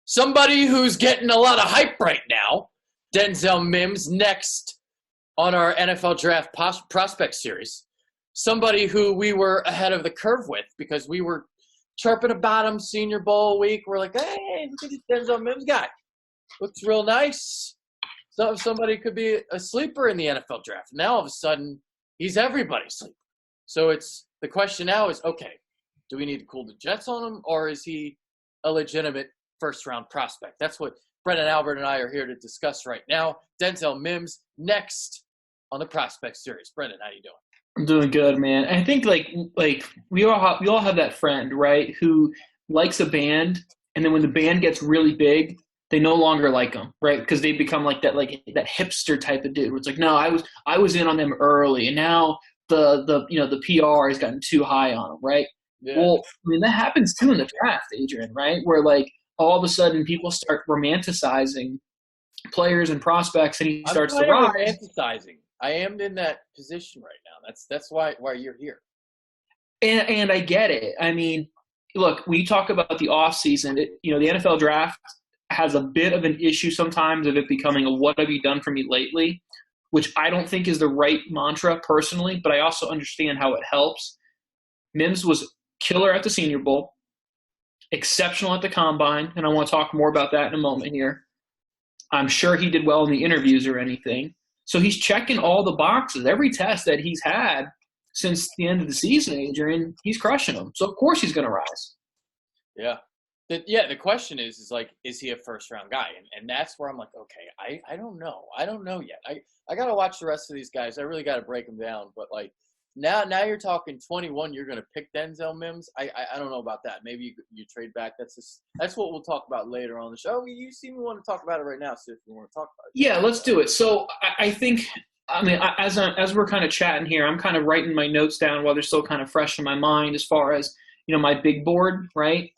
somebody who's getting a lot of hype right now, Denzel Mims, next on our NFL Draft Prospect Series. Somebody who we were ahead of the curve with because we were chirping about him Senior Bowl week. We're like, hey, look at this Denzel Mims guy. Looks real nice. So somebody could be a sleeper in the NFL draft. Now all of a sudden, he's everybody's sleeper. So the question now is, okay, do we need to cool the Jets on him, or is he a legitimate first-round prospect? That's what Brendan Albert and I are here to discuss right now. Denzel Mims next on the Prospect Series. Brendan, how you doing? I'm doing good, man. I think like we all have that friend, right, who likes a band, and then when the band gets really big, they no longer like them, right? Because they become like that hipster type of dude. Where it's like, no, I was in on them early, and now the PR has gotten too high on them, right? Yeah. Well, I mean that happens too in the draft, Adrian, right? Where like all of a sudden people start romanticizing players and prospects, and he starts to rise. Romanticizing. I am in that position right now. That's why you're here. And I get it. I mean, look, we talk about the off season. The NFL draft has a bit of an issue sometimes of it becoming a "what have you done for me lately," which I don't think is the right mantra personally. But I also understand how it helps. Mims was killer at the Senior Bowl, exceptional at the Combine, and I want to talk more about that in a moment here. I'm sure he did well in the interviews or anything. So he's checking all the boxes. Every test that he's had since the end of the season, Adrian, he's crushing them. So, of course, he's going to rise. Yeah. The question is like, is he a first-round guy? And that's where I'm like, okay, I don't know. I don't know yet. I got to watch the rest of these guys. I really got to break them down. But, like, now you're talking 21, you're going to pick Denzel Mims. I don't know about that. Maybe you trade back. That's what we'll talk about later on the show. You seem to want to talk about it right now, so if you want to talk about it. Yeah, let's do it. So I think, as we're kind of chatting here, I'm kind of writing my notes down while they're still kind of fresh in my mind as far as, my big board, right?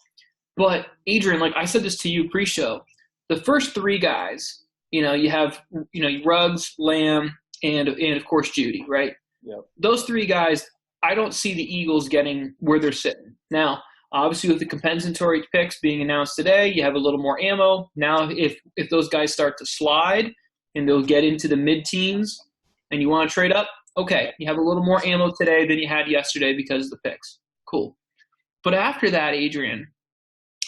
But, Adrian, like I said this to you pre-show, the first three guys, you have, Ruggs, Lamb, and of course Judy, right? Yep. Those three guys, I don't see the Eagles getting where they're sitting. Now, obviously with the compensatory picks being announced today, you have a little more ammo. Now, if those guys start to slide and they'll get into the mid-teens and you want to trade up, okay, you have a little more ammo today than you had yesterday because of the picks. Cool. But after that, Adrian,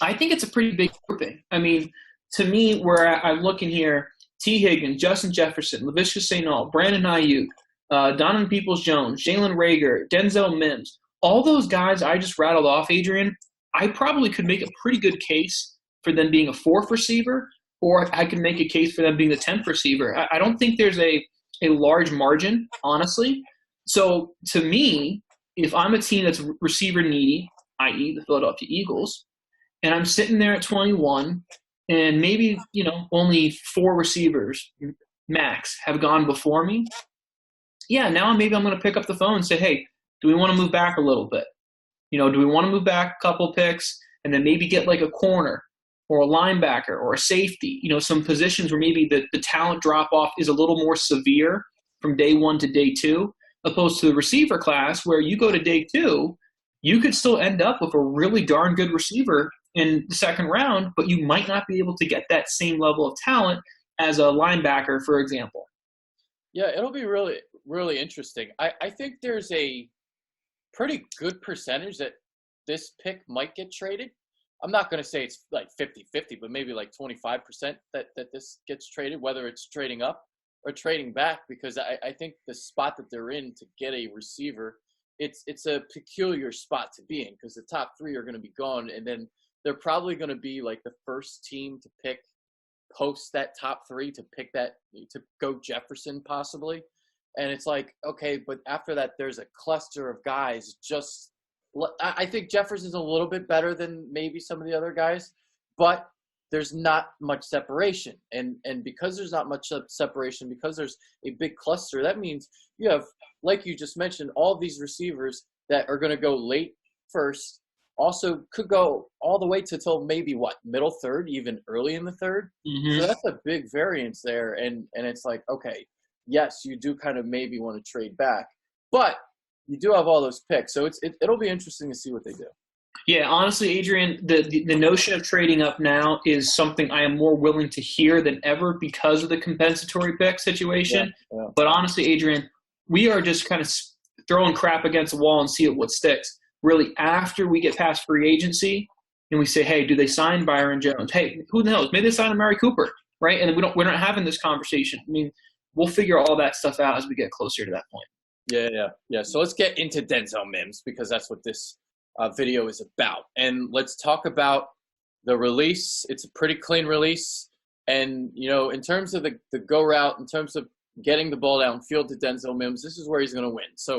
I think it's a pretty big grouping. I mean, to me, where I'm looking here, T. Higgins, Justin Jefferson, Laviska Shenault, Brandon Ayuk, Donovan Peoples-Jones, Jalen Reagor, Denzel Mims, all those guys I just rattled off, Adrian, I probably could make a pretty good case for them being a fourth receiver, or I could make a case for them being the 10th receiver. I don't think there's a large margin, honestly. So to me, if I'm a team that's receiver needy, i.e. the Philadelphia Eagles, and I'm sitting there at 21, and maybe, only four receivers max have gone before me, yeah, now maybe I'm going to pick up the phone and say, hey, do we want to move back a little bit? Do we want to move back a couple picks and then maybe get like a corner or a linebacker or a safety, some positions where maybe the talent drop-off is a little more severe from day one to day two, opposed to the receiver class where you go to day two, you could still end up with a really darn good receiver in the second round, but you might not be able to get that same level of talent as a linebacker, for example. Yeah, it'll be really, really interesting. I think there's a pretty good percentage that this pick might get traded. I'm not going to say it's like 50-50, but maybe like 25% that this gets traded, whether it's trading up or trading back, because I think the spot that they're in to get a receiver, it's a peculiar spot to be in because the top three are going to be gone, and then they're probably going to be like the first team to pick post that top three to go Jefferson possibly. And it's like, okay, but after that, there's a cluster of guys. I think Jefferson's a little bit better than maybe some of the other guys, but there's not much separation. And because there's not much separation, because there's a big cluster, that means you have, like you just mentioned, all these receivers that are going to go late first, also could go all the way to till maybe middle third, even early in the third. Mm-hmm. So that's a big variance there. And it's like, okay, yes, you do kind of maybe want to trade back, but you do have all those picks. So it'll be interesting to see what they do. Yeah, honestly, Adrian, the notion of trading up now is something I am more willing to hear than ever because of the compensatory pick Yeah, situation. yeah. But honestly, Adrian, we are just kind of throwing crap against the wall and see what sticks. Really, after we get past free agency and we say, hey, do they sign Byron Jones? Hey, who knows? Maybe they sign Amari Cooper, right? And we're not having this conversation. I mean, we'll figure all that stuff out as we get closer to that point. Yeah, yeah, yeah. So let's get into Denzel Mims because that's what this video is about. And let's talk about the release. It's a pretty clean release. And, in terms of the go route, in terms of getting the ball downfield to Denzel Mims, this is where he's going to win. So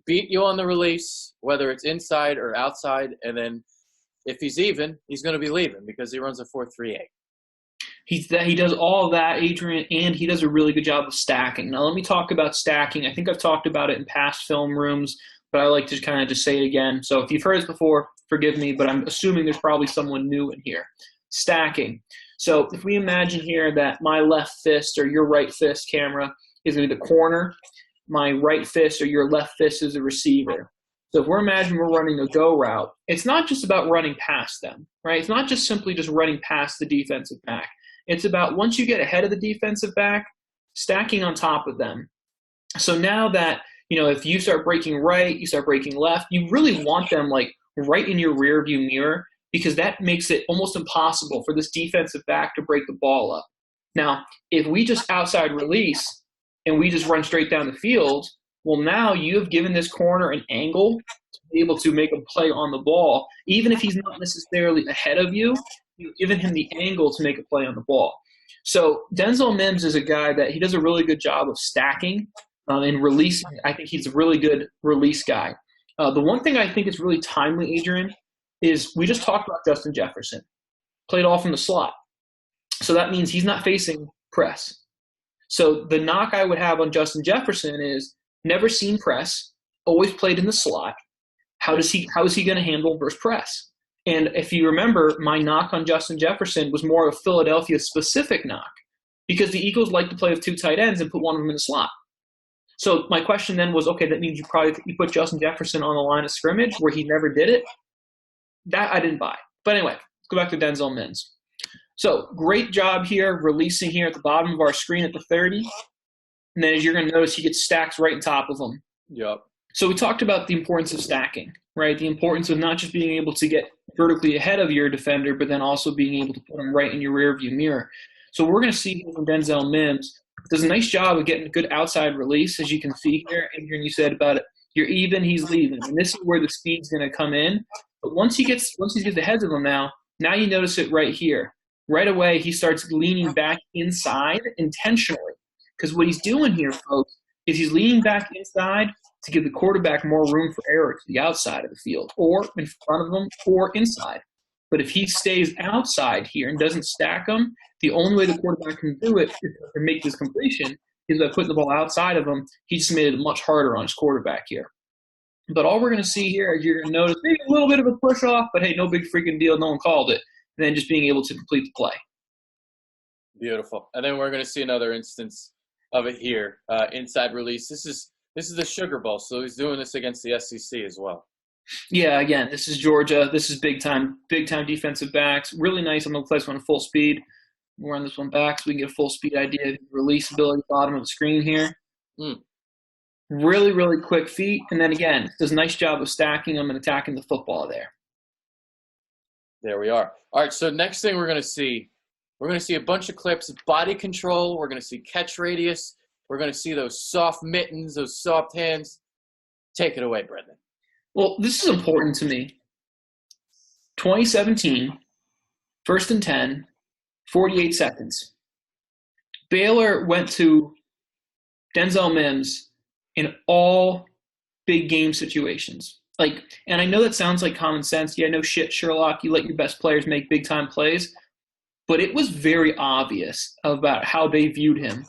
beat you on the release, whether it's inside or outside. And then if he's even, he's going to be leaving because he runs a 4.38. He does all of that, Adrian, and he does a really good job of stacking. Now, let me talk about stacking. I think I've talked about it in past film rooms, but I like to kind of just say it again. So if you've heard this before, forgive me, but I'm assuming there's probably someone new in here. Stacking. So if we imagine here that my left fist or your right fist, camera, is going to be the corner, my right fist or your left fist is the receiver. So if we're imagining we're running a go route, it's not just about running past them, right? It's not just simply just running past the defensive back. It's about once you get ahead of the defensive back, stacking on top of them. So now that, if you start breaking right, you start breaking left, you really want them like right in your rear view mirror because that makes it almost impossible for this defensive back to break the ball up. Now, if we just outside release and we just run straight down the field, well, now you have given this corner an angle to be able to make a play on the ball, even if he's not necessarily ahead of you. You've given him the angle to make a play on the ball. So Denzel Mims is a guy that he does a really good job of stacking and releasing. I think he's a really good release guy. The one thing I think is really timely, Adrian, is we just talked about Justin Jefferson. Played all from the slot. So that means he's not facing press. So the knock I would have on Justin Jefferson is never seen press, always played in the slot. How is he going to handle versus press? And if you remember, my knock on Justin Jefferson was more of a Philadelphia-specific knock because the Eagles like to play with two tight ends and put one of them in the slot. So my question then was, okay, that means you put Justin Jefferson on the line of scrimmage where he never did it? That I didn't buy. But anyway, let's go back to Denzel Mims. So great job here, releasing here at the bottom of our screen at the 30. And then as you're going to notice, he gets stacks right on top of him. Yep. So we talked about the importance of stacking, right? The importance of not just being able to get vertically ahead of your defender, but then also being able to put him right in your rear view mirror. So we're going to see here from Denzel Mims does a nice job of getting a good outside release, as you can see here. Adrian, you said about it, you're even, he's leaving. And this is where the speed's going to come in. But once he gets ahead of him now you notice it right here. Right away, he starts leaning back inside intentionally. Because what he's doing here, folks, is he's leaning back inside to give the quarterback more room for error to the outside of the field, or in front of them, or inside. But if he stays outside here and doesn't stack them, the only way the quarterback can do it is to make this completion is by putting the ball outside of him. He just made it much harder on his quarterback here. But all we're going to see here is you're going to notice maybe a little bit of a push off, but hey, no big freaking deal. No one called it. And then just being able to complete the play. Beautiful. And then we're going to see another instance of it here. Inside release. This is the Sugar Bowl, so he's doing this against the SEC as well. Yeah, again, this is Georgia. This is big time defensive backs. Really nice. I'm going to play this one at full speed. We'll run this one back so we can get a full speed idea of release ability bottom of the screen here. Really, really quick feet. And then again, does a nice job of stacking them and attacking the football there. There we are. All right, so next thing we're going to see a bunch of clips of body control. We're going to see catch radius. We're going to see those soft mittens, those soft hands. Take it away, Brendan. Well, this is important to me. 2017, 1st and 10, 48 seconds. Baylor went to Denzel Mims in all big game situations. And I know that sounds like common sense. Yeah, no shit, Sherlock. You let your best players make big time plays. But it was very obvious about how they viewed him.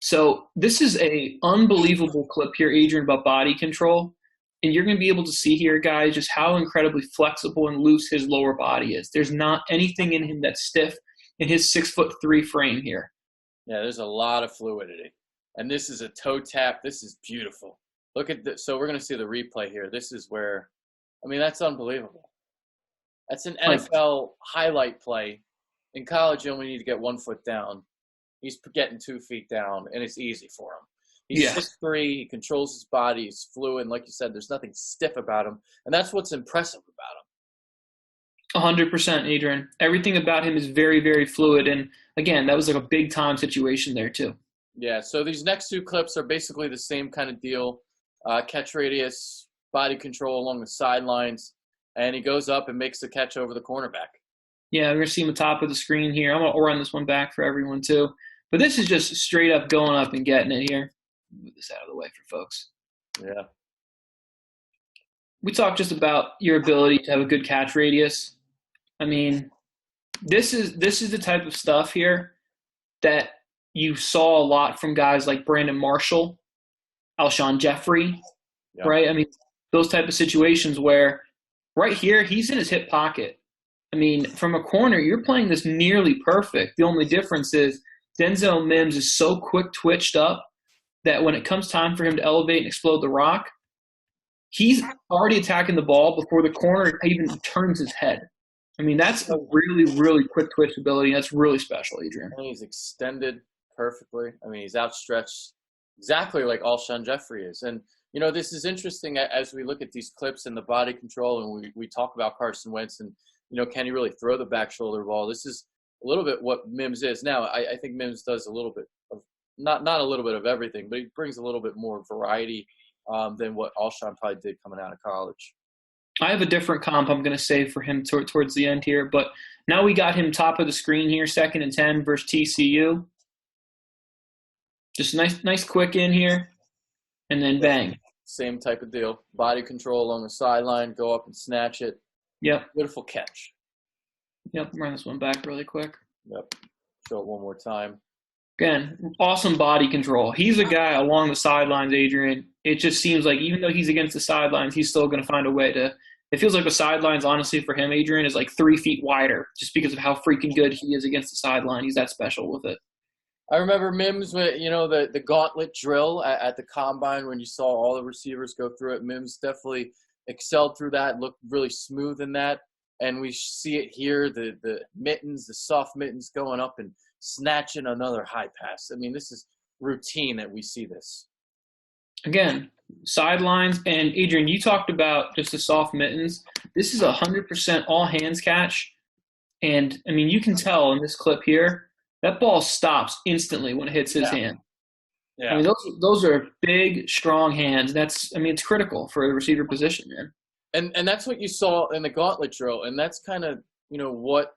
So this is a unbelievable clip here, Adrian, about body control. And you're going to be able to see here, guys, just how incredibly flexible and loose his lower body is. There's not anything in him that's stiff in his 6'3" frame here. Yeah, there's a lot of fluidity. And this is a toe tap. This is beautiful. Look at this. So we're going to see the replay here. This is where, that's unbelievable. That's an Like, NFL highlight play. In college, you only need to get 1 foot down. He's getting 2 feet down, and it's easy for him. He's yeah, 6'3". He controls his body. He's fluid. And like you said, there's nothing stiff about him. And that's what's impressive about 100%, Adrian. Everything about him is very, very fluid. And again, that was like a big time situation there too. him. Yeah, so these next 2 clips are basically the same kind of deal. Catch radius, body control along the sidelines, and he goes up and makes the catch over the cornerback. Yeah, we're gonna see him at the top of the screen here. I'm gonna run this one back for everyone too. But this is just straight up going up and getting it here. Move this out of the way for folks. Yeah. We talked just about your ability to have a good catch radius. I mean, this is the type of stuff here that you saw a lot from guys like Brandon Marshall, Alshon Jeffrey, Yeah. right? I mean, those type of situations where right here he's in his hip pocket. I mean, from a corner, you're playing this nearly perfect. The only difference is Denzel Mims is so quick twitched up that when it comes time for him to elevate and explode the rock, he's already attacking the ball before the corner even turns his head. I mean, that's a really, really quick twitch ability. That's really special, Adrian. And he's extended perfectly. I mean, he's outstretched exactly like Alshon Jeffrey is. And, you know, this is interesting as we look at these clips and the body control and we talk about Carson Wentz and, you know, can he really throw the back shoulder ball? This is a little bit what Mims is. Now, I think Mims does a little bit of, not a little bit of everything, but he brings a little bit more variety than what Alshon probably did coming out of college. I have a different comp I'm going to save for him towards the end here, but now we got him top of the screen here, 2nd and 10 versus TCU. Just nice quick in here, and then bang. Same type of deal. Body control along the sideline, go up and snatch it. Yep. Beautiful catch. Yep, run this one back really quick. Yep. Show it one more time. Again, awesome body control. He's a guy along the sidelines, Adrian. It just seems like even though he's against the sidelines, he's still going to find a way to – it feels like the sidelines, honestly, for him, Adrian, is like 3 feet wider just because of how freaking good he is against the sideline. He's that special with it. I remember Mims, you know, the gauntlet drill at the combine when you saw all the receivers go through it. Mims definitely excelled through that, looked really smooth in that. And we see it here, the mittens, the soft mittens going up and snatching another high pass. I mean, this is routine that we see this. Again, sidelines. And, Adrian, you talked about just the soft mittens. This is 100% all hands catch. And, I mean, you can tell in this clip here, that ball stops instantly when it hits his hand. Yeah. I mean, those are big, strong hands. It's critical for the receiver position, man. And that's what you saw in the gauntlet drill, and that's kind of, you know, what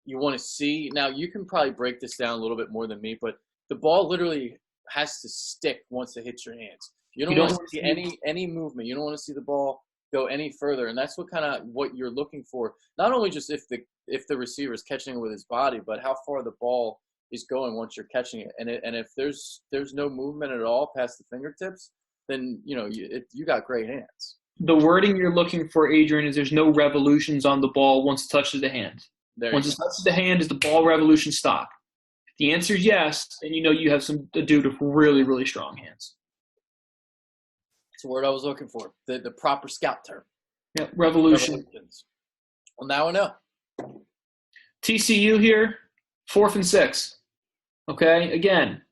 you want to see. Now, you can probably break this down a little bit more than me, but the ball literally has to stick once it hits your hands. You don't want to see any movement. You don't want to see the ball go any further, and that's what you're looking for. Not only just if the receiver is catching it with his body, but how far the ball is going once you're catching it. And if there's no movement at all past the fingertips, then you know you got great hands. The wording you're looking for, Adrian, is there's no revolutions on the ball once it touches the hand. Once it touches the hand, is the ball revolution stop? If the answer is yes, then you know you have a dude with really, really strong hands. That's the word I was looking for. The proper scout term. Yeah, revolution. Well, now I know. TCU here, 4th and 6. Okay, again,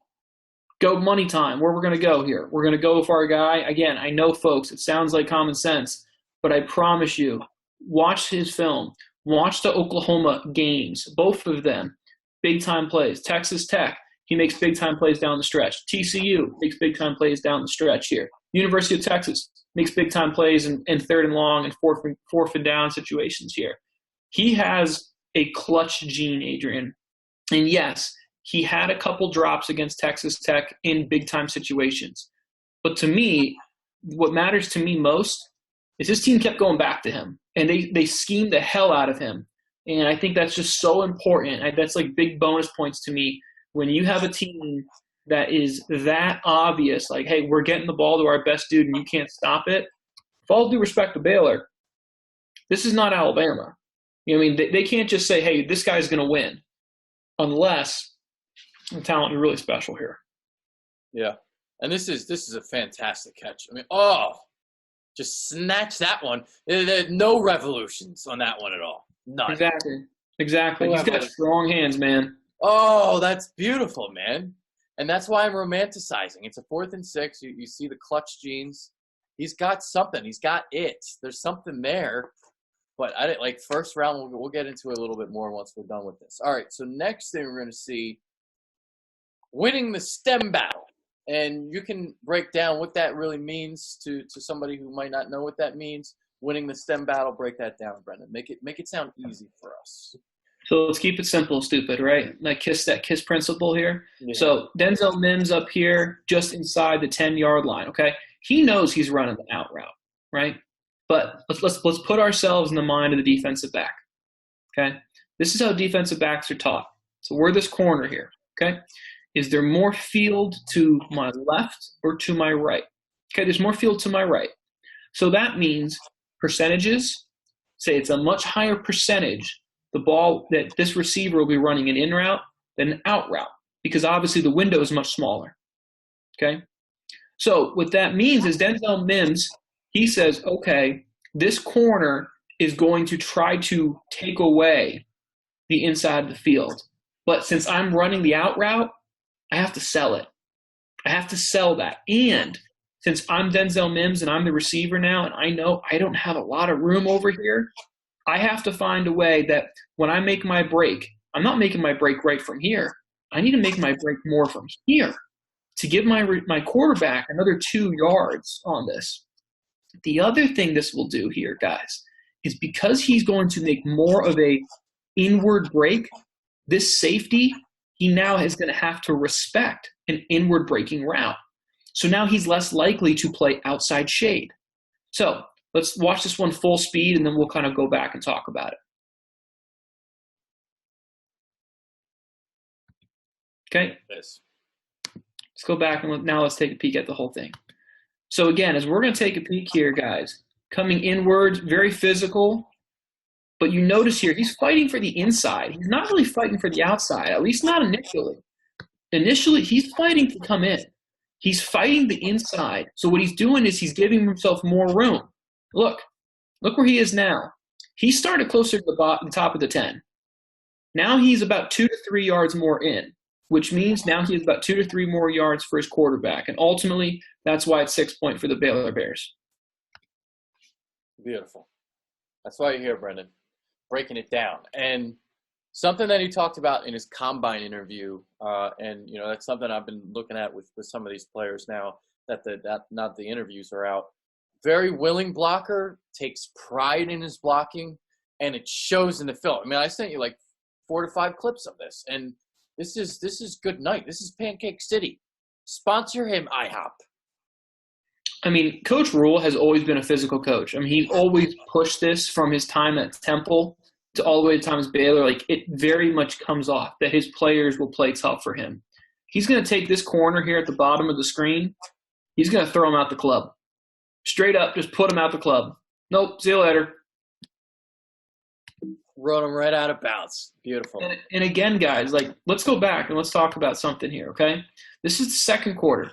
go money time. Where we're going to go here. We're going to go for our guy. Again, I know, folks, it sounds like common sense, but I promise you, watch his film. Watch the Oklahoma games, both of them. Big-time plays. Texas Tech, he makes big-time plays down the stretch. TCU makes big-time plays down the stretch here. University of Texas makes big-time plays in 3rd and long and 4th and down situations here. He has a clutch gene, Adrian. And yes, he had a couple drops against Texas Tech in big-time situations. But to me, what matters to me most is his team kept going back to him. And they schemed the hell out of him. And I think that's just so important. That's like big bonus points to me when you have a team that is that obvious, like, hey, we're getting the ball to our best dude and you can't stop it. With all due respect to Baylor, this is not Alabama. You know what I mean? They can't just say, hey, this guy's going to win unless the talent is really special here. Yeah. And this is a fantastic catch. I mean, just snatch that one. There no revolutions on that one at all. None. Exactly. Exactly. He's got Whoever. strong hands, man. Oh, that's beautiful, man. And that's why I'm romanticizing. It's a 4th and 6. You see the clutch genes. He's got something. He's got it. There's something there. But I didn't like first round. We'll get into it a little bit more once we're done with this. All right. So next thing we're going to see winning the STEM battle. And you can break down what that really means to somebody who might not know what that means. Winning the STEM battle, break that down, Brendan. Make it sound easy for us. So let's keep it simple, stupid, right? That kiss principle here. Yeah. So Denzel Mims up here, just inside the 10-yard line. Okay, he knows he's running the out route, right? But let's put ourselves in the mind of the defensive back. Okay, this is how defensive backs are taught. So we're this corner here. Okay, is there more field to my left or to my right? Okay, there's more field to my right. So that means percentages. Say it's a much higher percentage. The ball that this receiver will be running an in route than an out route because obviously the window is much smaller. Okay? So what that means is Denzel Mims, he says, okay, this corner is going to try to take away the inside of the field. But since I'm running the out route, I have to sell it. I have to sell that. And since I'm Denzel Mims and I'm the receiver now and I know I don't have a lot of room over here, I have to find a way that when I make my break, I'm not making my break right from here. I need to make my break more from here to give my quarterback another 2 yards on this. The other thing this will do here, guys, is because he's going to make more of a inward break, this safety, he now is going to have to respect an inward breaking route. So now he's less likely to play outside shade. So let's watch this one full speed, and then we'll kind of go back and talk about it. Okay? Yes. Let's go back, and now let's take a peek at the whole thing. So again, as we're going to take a peek here, guys, coming inwards, very physical, but you notice here, he's fighting for the inside. He's not really fighting for the outside, at least not initially. Initially, he's fighting to come in. He's fighting the inside. So what he's doing is he's giving himself more room. Look where he is now. He started closer to the top of the 10. Now he's about 2 to 3 yards more in, which means now he has about 2 to 3 more yards for his quarterback. And ultimately, that's why it's 6 point for the Baylor Bears. Beautiful. That's why you're here, Brendan, breaking it down. And something that he talked about in his combine interview, and that's something I've been looking at with some of these players now that not the interviews are out. Very willing blocker, takes pride in his blocking, and it shows in the film. I mean, I sent you like 4 to 5 clips of this, and this is good night. This is Pancake City. Sponsor him, IHOP. I mean, Coach Rule has always been a physical coach. I mean, he always pushed this from his time at Temple to all the way to time as Baylor. Like, it very much comes off that his players will play tough for him. He's going to take this corner here at the bottom of the screen. He's going to throw him out the club. Straight up, just put him out the club. Nope, see you later. Run him right out of bounds. Beautiful. And again, guys, like, let's go back and let's talk about something here, okay? This is the second quarter,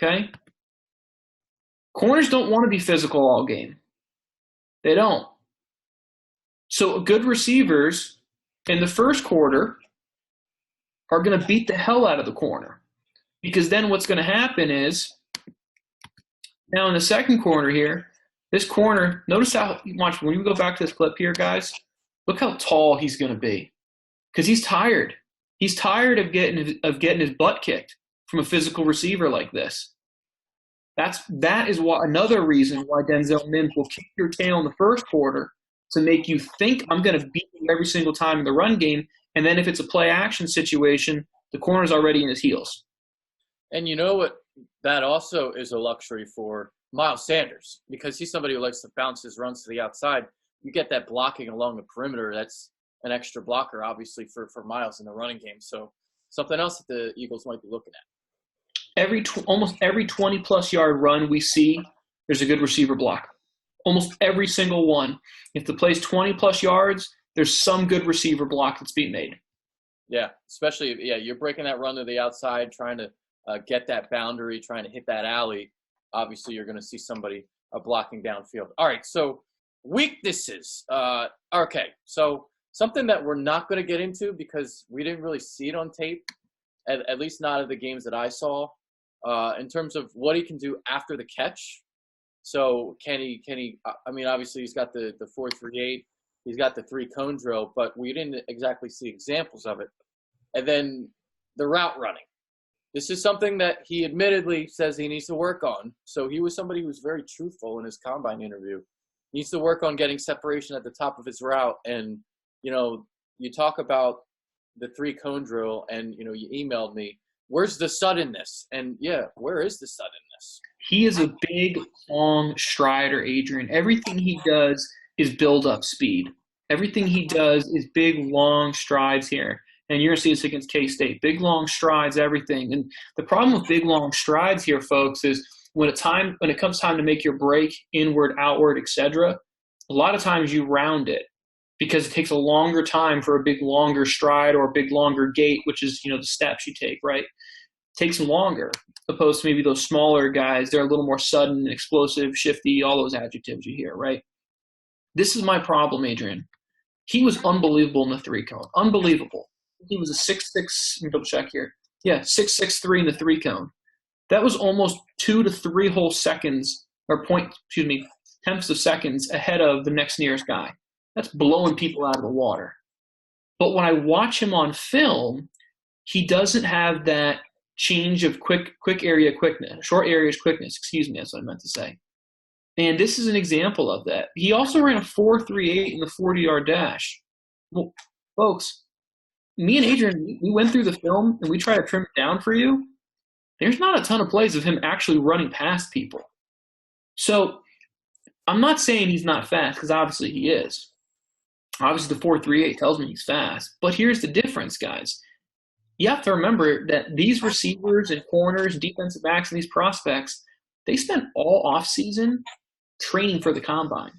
okay? Corners don't want to be physical all game. They don't. So good receivers in the first quarter are going to beat the hell out of the corner, because then what's going to happen is now in the second quarter here, this corner, notice how, watch, when you go back to this clip here, guys, look how tall he's going to be, because he's tired. He's tired of getting his butt kicked from a physical receiver like this. That is another reason why Denzel Mims will kick your tail in the first quarter to make you think I'm going to beat you every single time in the run game, and then if it's a play action situation, the corner's already in his heels. And you know what? That also is a luxury for Miles Sanders, because he's somebody who likes to bounce his runs to the outside. You get that blocking along the perimeter. That's an extra blocker, obviously, for Miles in the running game. So something else that the Eagles might be looking at. Almost every 20-plus yard run we see, there's a good receiver block. Almost every single one. If the play's 20-plus yards, there's some good receiver block that's being made. Yeah, especially, you're breaking that run to the outside, trying to get that boundary, trying to hit that alley. Obviously, you're going to see somebody blocking downfield. All right, so Weaknesses. Okay, so something that we're not going to get into because we didn't really see it on tape, at least not of the games that I saw, in terms of what he can do after the catch. So can he, I mean, obviously he's got the 4.38, he's got the 3-cone drill, but we didn't exactly see examples of it. And then the route running. This is something that he admittedly says he needs to work on. So he was somebody who was very truthful in his combine interview. He needs to work on getting separation at the top of his route. And, you know, you talk about the 3-cone drill and, you know, you emailed me, where's the suddenness? And, yeah, where is the suddenness? He is a big, long strider, Adrian. Everything he does is build up speed. Everything he does is big, long strides here. And you're going to see this against K-State. Big, long strides, everything. And the problem with big, long strides here, folks, is when it comes time to make your break, inward, outward, etc., a lot of times you round it because it takes a longer time for a big, longer stride or a big, longer gait, which is, you know, the steps you take, right? It takes longer, opposed to maybe those smaller guys. They're a little more sudden, explosive, shifty, all those adjectives you hear, right? This is my problem, Adrian. He was unbelievable in the 3-cone. Unbelievable. He was a 6'6", let me double check here. Yeah, 6'6" in the 3-cone. That was almost 2 to 3 whole seconds, or tenths of seconds ahead of the next nearest guy. That's blowing people out of the water. But when I watch him on film, he doesn't have that change of quick area quickness, short areas quickness, that's what I meant to say. And this is an example of that. He also ran a 4.38 in the 40-yard dash. Well, folks, me and Adrian, we went through the film and we tried to trim it down for you. There's not a ton of plays of him actually running past people. So I'm not saying he's not fast, because obviously he is. Obviously the 4.38 tells me he's fast. But here's the difference, guys. You have to remember that these receivers and corners, defensive backs, and these prospects, they spent all offseason training for the combine.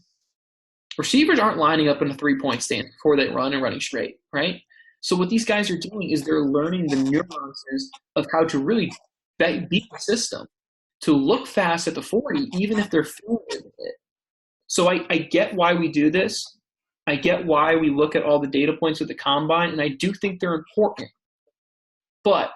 Receivers aren't lining up in a three-point stance before they run and running straight, right? So what these guys are doing is they're learning the nuances of how to really beat the system, to look fast at the 40, even if they're fluid with it. So I get why we do this. I get why we look at all the data points of the combine, and I do think they're important. But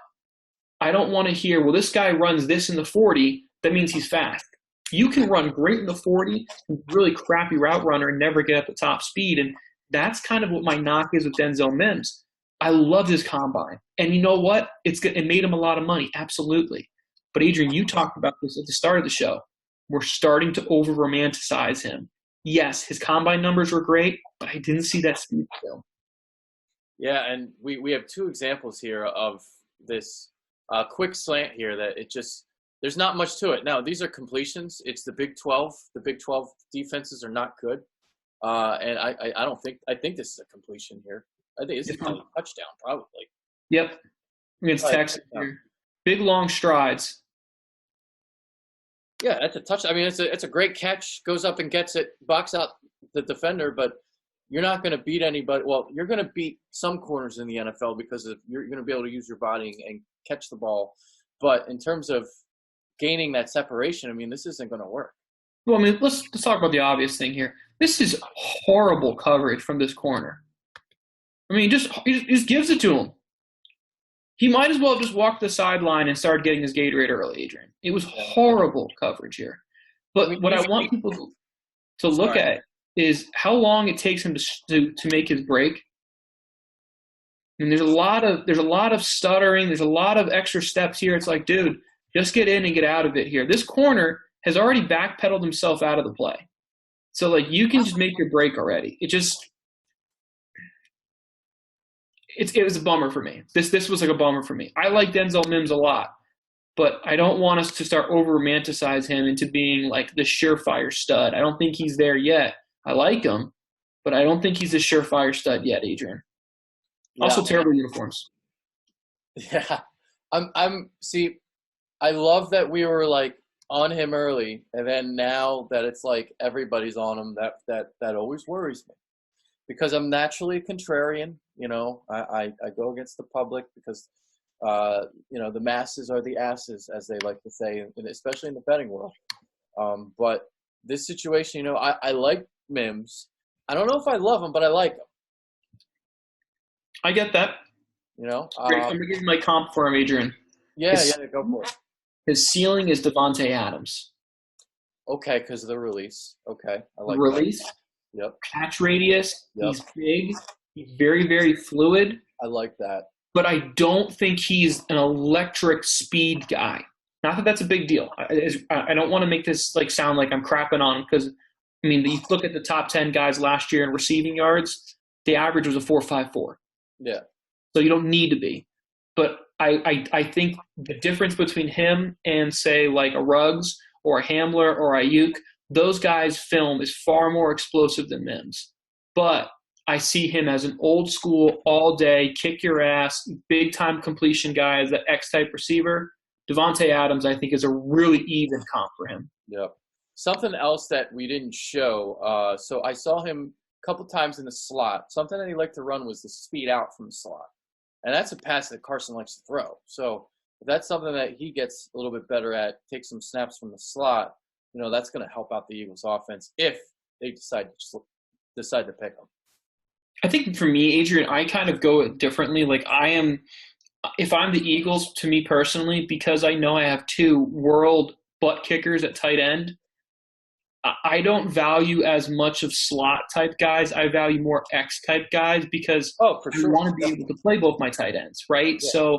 I don't want to hear, well, this guy runs this in the 40, that means he's fast. You can run great in the 40, really crappy route runner, and never get up at top speed. And that's kind of what my knock is with Denzel Mims. I love his combine. And you know what? It made him a lot of money, absolutely. But Adrian, you talked about this at the start of the show. We're starting to over-romanticize him. Yes, his combine numbers were great, but I didn't see that speed still. Yeah, and we have 2 examples here of this quick slant here that there's not much to it. Now, these are completions. It's the Big 12. The Big 12 defenses are not good. And I think this is a completion here. I think this is probably a touchdown, probably. Yep. Against Texas here. Big, long strides. Yeah, that's a touch. I mean, it's a great catch. Goes up and gets it, box out the defender, but you're not going to beat anybody. Well, you're going to beat some corners in the NFL because you're going to be able to use your body and catch the ball. But in terms of gaining that separation, I mean, this isn't going to work. Well, I mean, let's talk about the obvious thing here. This is horrible coverage from this corner. I mean, he just gives it to him. He might as well have just walked the sideline and started getting his Gatorade early, Adrian. It was horrible coverage here. But what I want people to look at is how long it takes him to make his break. And there's a lot of stuttering. There's a lot of extra steps here. It's like, dude, just get in and get out of it here. This corner has already backpedaled himself out of the play. So, like, you can just make your break already. It was a bummer for me. This was like a bummer for me. I like Denzel Mims a lot, but I don't want us to start over-romanticize him into being like the surefire stud. I don't think he's there yet. I like him, but I don't think he's a surefire stud yet, Adrian. Yeah. Also, terrible uniforms. Yeah, See, I love that we were like on him early, and then now that it's like everybody's on him, that always worries me, because I'm naturally a contrarian. You know, I go against the public because, you know, the masses are the asses, as they like to say, and especially in the betting world. But this situation, you know, I like Mims. I don't know if I love him, but I like him. I get that. You know? Great. I'm gonna give you my comp for him, Adrian. Yeah, go for it. His ceiling is Devontae Adams. Okay, because of the release. Okay, I like Release. that. Yep. Catch radius. Yep. He's big. He's very, very fluid. I like that. But I don't think he's an electric speed guy. Not that that's a big deal. I don't want to make this like sound like I'm crapping on him because, I mean, you look at the top 10 guys last year in receiving yards, the average was a 4.54. Yeah. So you don't need to be. But I think the difference between him and, say, like a Ruggs or a Hamler or a Ayuk, those guys' film is far more explosive than Mims. But I see him as an old school, all day, kick your ass, big time completion guy as that X type receiver. Devontae Adams, I think, is a really even comp for him. Yep. Something else that we didn't show. So I saw him a couple times in the slot. Something that he liked to run was the speed out from the slot. And that's a pass that Carson likes to throw. So if that's something that he gets a little bit better at, take some snaps from the slot, you know, that's going to help out the Eagles offense if they decide to pick him. I think for me, Adrian, I kind of go differently. Like if I'm the Eagles, to me personally, because I know I have two world butt kickers at tight end, I don't value as much of slot type guys. I value more X type guys because I want to be able to play both my tight ends, right? Yeah. So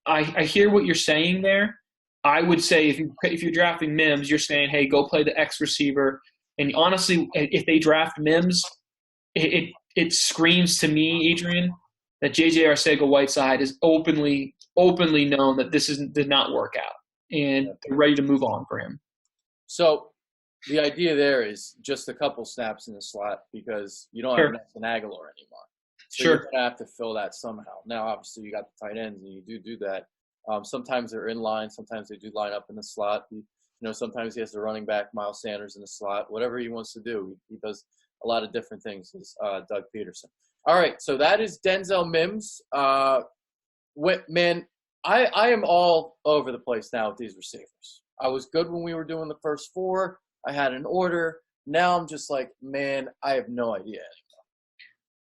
I hear what you're saying there. I would say if you're drafting Mims, you're saying, hey, go play the X receiver. And honestly, if they draft Mims, it screams to me, Adrian, that J.J. Arcega-Whiteside is openly known that this did not work out, and they're ready to move on for him. So the idea there is just a couple snaps in the slot because you don't have Nelson Aguilar anymore. So you're going to have to fill that somehow. Now, obviously, you got the tight ends, and you do that. Sometimes they're in line. Sometimes they do line up in the slot. Sometimes he has the running back, Miles Sanders, in the slot. Whatever he wants to do, he does a lot of different things, is Doug Peterson. All right, so that is Denzel Mims. Man, I am all over the place now with these receivers. I was good when we were doing the first four. I had an order. Now I'm just like, man, I have no idea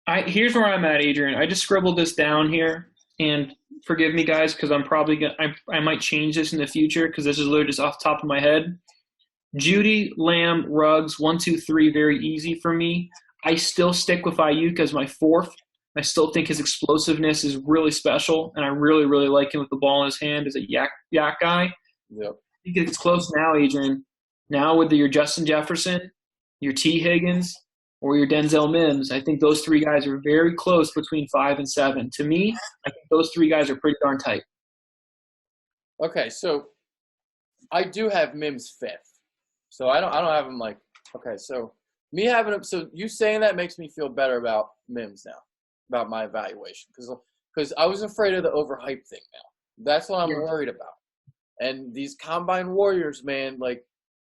anymore. Here's where I'm at, Adrian. I just scribbled this down here, and forgive me, guys, because I'm probably I might change this in the future because this is literally just off the top of my head. Judy, Lamb, Ruggs, 1, 2, 3, very easy for me. I still stick with Ayuk as my fourth. I still think his explosiveness is really special, and I really, really like him with the ball in his hand as a yak guy. Yep. I think it's close now, Adrian. Now with your Justin Jefferson, your T. Higgins, or your Denzel Mims, I think those three guys are very close between 5 and 7. To me, I think those three guys are pretty darn tight. Okay, so I do have Mims 5th. So I don't have him like, okay, so me having him, so you saying that makes me feel better about Mims now, about my evaluation. Because I was afraid of the overhype thing now. That's what I'm worried about. And these combine warriors, man, like,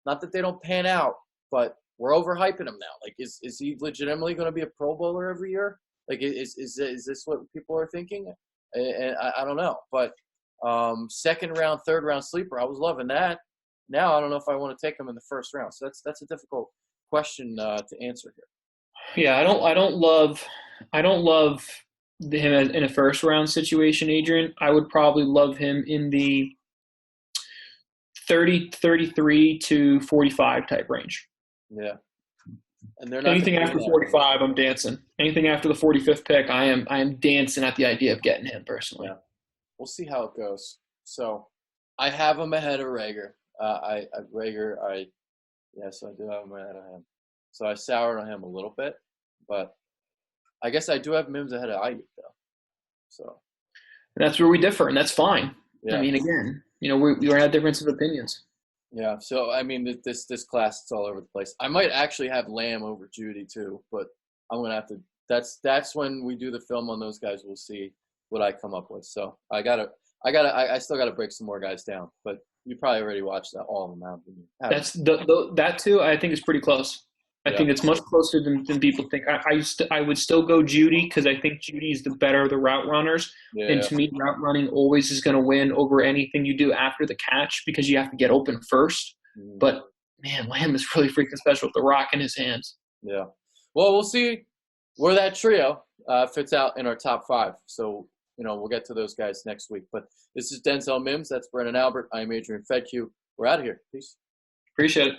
not that they don't pan out, but we're overhyping him now. Like, is he legitimately going to be a Pro Bowler every year? Like, is this what people are thinking? And I don't know. But second round, third round sleeper, I was loving that. Now I don't know if I want to take him in the first round. So that's a difficult question to answer here. Yeah, I don't love him in a first round situation, Adrian. I would probably love him in the 33 to 45 type range. Yeah. And they're not anything after 45, I'm dancing. Anything after the 45th pick, I am dancing at the idea of getting him personally. Yeah. We'll see how it goes. So I have him ahead of Rager. Yes, I do have him ahead of him. So I soured on him a little bit, but I guess I do have Mims ahead of Ayuk though. So that's where we differ, and that's fine. Yeah. I mean, again, we have difference of opinions. Yeah. So I mean, this class is all over the place. I might actually have Lamb over Judy too, but I'm gonna have to. That's when we do the film on those guys. We'll see what I come up with. So I still gotta break some more guys down, but you probably already watched all of them out. That too. I think is pretty close. I think it's much closer than people think. I would still go Judy because I think Judy is the better of the route runners. Yeah. And to me, route running always is going to win over anything you do after the catch because you have to get open first. Mm. But, man, Lamb is really freaking special with the rock in his hands. Yeah. Well, we'll see where that trio fits out in our top five. So, we'll get to those guys next week. But this is Denzel Mims. That's Brennan Albert. I'm Adrian Fedke. We're out of here. Peace. Appreciate it.